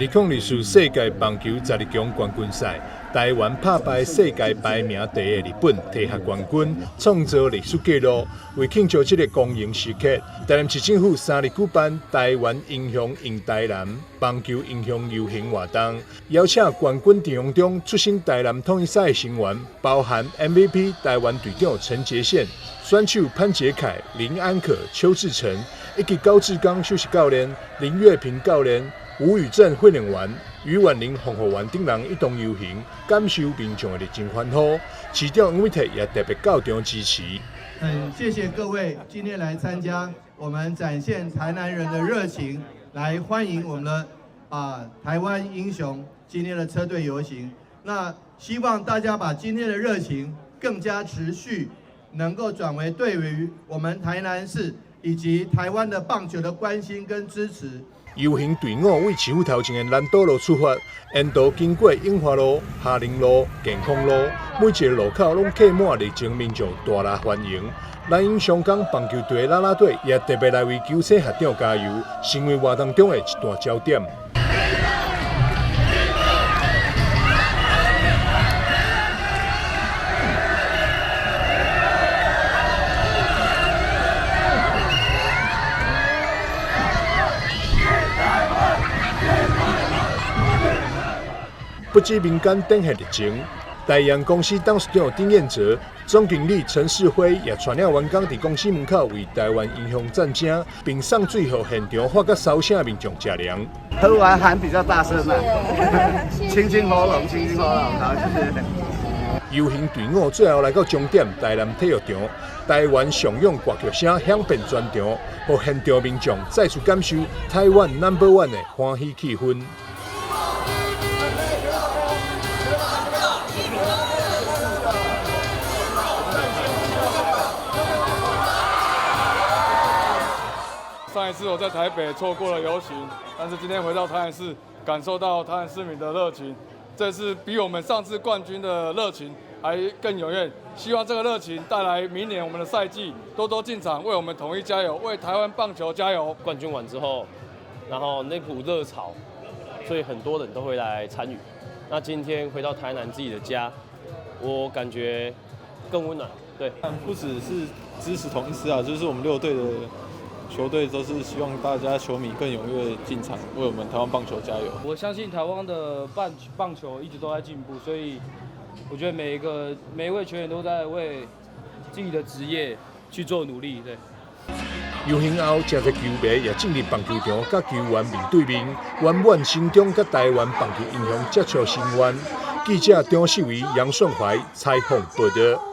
2024世界棒球12强冠军赛，台湾打败世界排名第一的日本，拿下冠军，创造历史纪录。为庆祝这个光荣时刻，台南市政府3日举办台湾英雄迎台南棒球英雄游行活动，邀请冠军阵容中出身台南统一赛的成员，包含 MVP 台湾队长陈杰宪、选手潘杰凯、林安可、邱志成，以及高志刚休息教练、林月平教练、吴宇正训练员、余婉玲防护员等人一同游行，感受民众的热情欢呼。市长黄伟哲也特别到场支持。很谢谢各位今天来参加我们展现台南人的热情，来欢迎我们的台湾英雄今天的车队游行。那希望大家把今天的热情更加持续，能够转为对于我们台南市以及台湾的棒球的关心跟支持。游行队伍为市府头前的南岛路出发，沿途经过永华路、夏陵路、健康路，每一个路口拢客满热情民众大力欢迎。南英香港棒球队啦啦队也特别来为球星学长加油，成为活动中的一大焦点。不止民间等下热情，台阳公司董事长丁彦哲、总经理陈世辉也传了员工伫公司门口为台湾英雄赞声，并送水予现场发甲烧声民众食粮。喝完喊比较大声嘛，清清喉咙，清清喉咙，好，谢谢。游行队伍最后来到终点台南体育场，台湾上勇歌曲声响遍全场，让现场民众再次感受台湾 No.1 的欢喜气氛。上一次我在台北错过了游行，但是今天回到台南市，感受到台南市民的热情，这次比我们上次冠军的热情还更踊跃。希望这个热情带来明年我们的赛季，多多进场为我们统一加油，为台湾棒球加油。冠军完之后，然后那股热潮，所以很多人都会来参与。那今天回到台南自己的家，我感觉更温暖。对，不只是支持统一狮啊，就是我们6队的球队都是希望大家球迷更踊跃进场，为我们台湾棒球加油。我相信台湾的棒球一直都在进步，所以我觉得每一位球员都在为自己的职业去做努力。对。游行后，真侪球迷也进入棒球场，甲球员面对面，圆满心中甲台湾棒球英雄接触心愿。记者张世维、杨顺怀采访报道。